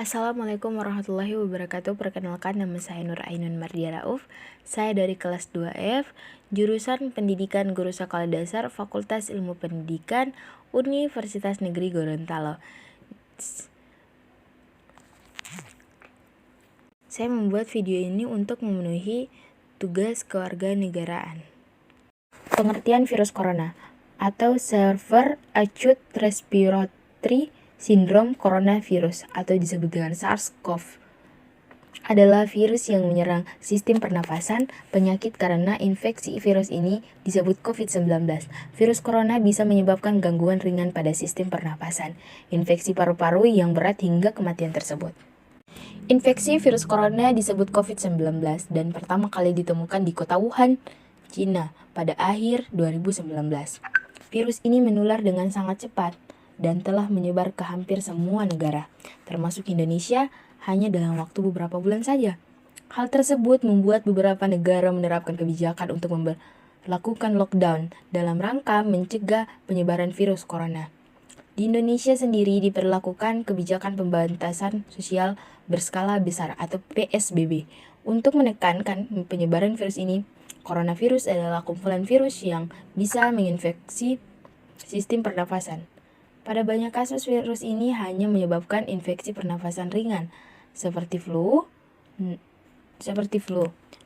Assalamualaikum warahmatullahi wabarakatuh. Perkenalkan, nama saya Nur Ainun Mardia Rauf. Saya dari kelas 2F, jurusan Pendidikan Guru Sekolah Dasar, Fakultas Ilmu Pendidikan, Universitas Negeri Gorontalo. Saya membuat video ini untuk memenuhi tugas kewarganegaraan. Pengertian virus corona atau Severe Acute Respiratory Syndrome Coronavirus atau disebut dengan SARS-CoV adalah virus yang menyerang sistem pernafasan. Penyakit karena infeksi virus ini disebut COVID-19. Virus corona bisa menyebabkan gangguan ringan pada sistem pernafasan, infeksi paru-paru yang berat hingga kematian tersebut. Infeksi virus corona disebut COVID-19 dan pertama kali ditemukan di kota Wuhan, Cina pada akhir 2019. Virus ini menular dengan sangat cepat dan telah menyebar ke hampir semua negara, termasuk Indonesia, hanya dalam waktu beberapa bulan saja. Hal tersebut membuat beberapa negara menerapkan kebijakan untuk melakukan lockdown dalam rangka mencegah penyebaran virus corona. Di Indonesia sendiri diberlakukan kebijakan pembatasan sosial berskala besar atau PSBB untuk menekankan penyebaran virus ini. Coronavirus adalah kumpulan virus yang bisa menginfeksi sistem pernafasan. Pada banyak kasus virus ini hanya menyebabkan infeksi pernafasan ringan seperti flu.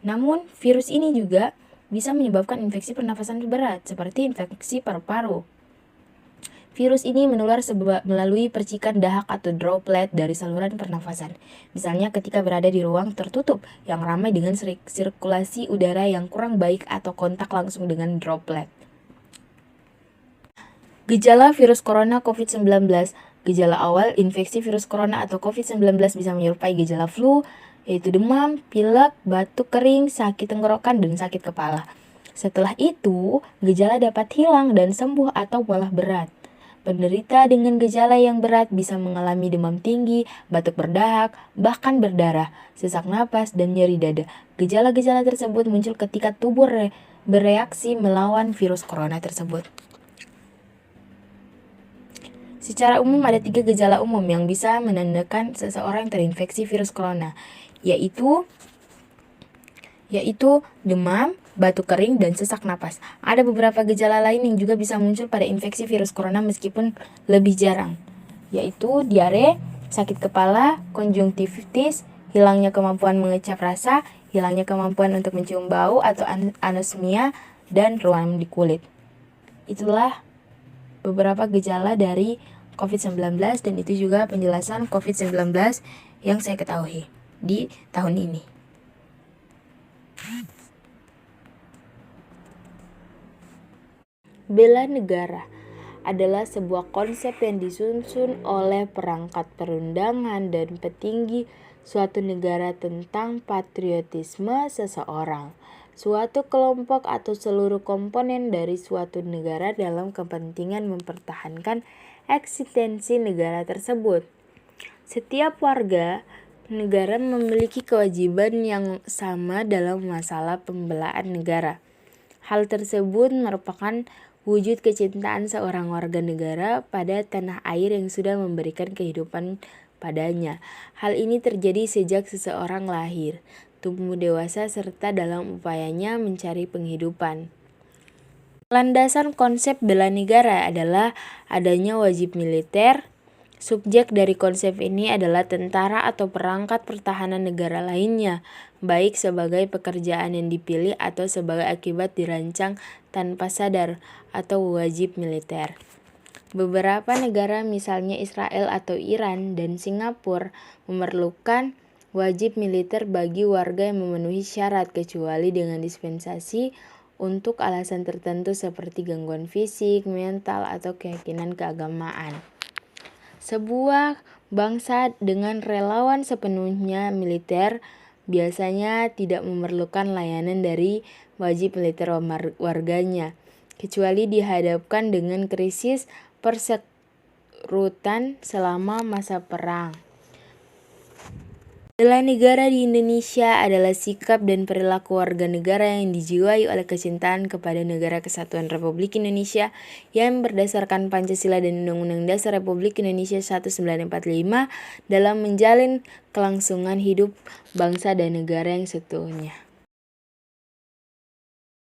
Namun virus ini juga bisa menyebabkan infeksi pernafasan berat seperti infeksi paru-paru. Virus ini menular melalui percikan dahak atau droplet dari saluran pernafasan. Misalnya ketika berada di ruang tertutup yang ramai dengan sirkulasi udara yang kurang baik atau kontak langsung dengan droplet. Gejala virus corona COVID-19. Gejala awal infeksi virus corona atau COVID-19 bisa menyerupai gejala flu, yaitu demam, pilek, batuk kering, sakit tenggorokan, dan sakit kepala. Setelah itu, gejala dapat hilang dan sembuh atau malah berat. Penderita dengan gejala yang berat bisa mengalami demam tinggi, batuk berdahak, bahkan berdarah, sesak napas, dan nyeri dada. Gejala-gejala tersebut muncul ketika tubuh bereaksi melawan virus corona tersebut. Secara umum ada 3 gejala umum yang bisa menandakan seseorang terinfeksi virus corona, yaitu demam, batuk kering, dan sesak napas. Ada beberapa gejala lain yang juga bisa muncul pada infeksi virus corona meskipun lebih jarang, yaitu diare, sakit kepala, konjungtivitis, hilangnya kemampuan mengecap rasa, hilangnya kemampuan untuk mencium bau atau anosmia, dan ruam di kulit. Itulah beberapa gejala dari COVID-19 dan itu juga penjelasan COVID-19 yang saya ketahui di tahun ini. Bela negara adalah sebuah konsep yang disusun oleh perangkat perundangan dan petinggi suatu negara tentang patriotisme seseorang, suatu kelompok atau seluruh komponen dari suatu negara dalam kepentingan mempertahankan eksistensi negara tersebut. Setiap warga negara memiliki kewajiban yang sama dalam masalah pembelaan negara. Hal tersebut merupakan wujud kecintaan seorang warga negara pada tanah air yang sudah memberikan kehidupan padanya. Hal ini terjadi sejak seseorang lahir, tumbuh dewasa, serta dalam upayanya mencari penghidupan. Landasan konsep bela negara adalah adanya wajib militer. Subjek dari konsep ini adalah tentara atau perangkat pertahanan negara lainnya, baik sebagai pekerjaan yang dipilih atau sebagai akibat dirancang tanpa sadar atau wajib militer. Beberapa negara misalnya Israel atau Iran dan Singapura memerlukan wajib militer bagi warga yang memenuhi syarat kecuali dengan dispensasi untuk alasan tertentu seperti gangguan fisik, mental, atau keyakinan keagamaan. Sebuah bangsa dengan relawan sepenuhnya militer biasanya tidak memerlukan layanan dari wajib militer warganya, kecuali dihadapkan dengan krisis persekrutan selama masa perang. Bela negara di Indonesia adalah sikap dan perilaku warga negara yang dijiwai oleh kecintaan kepada Negara Kesatuan Republik Indonesia yang berdasarkan Pancasila dan Undang-Undang Dasar Republik Indonesia 1945 dalam menjalin kelangsungan hidup bangsa dan negara yang seutuhnya.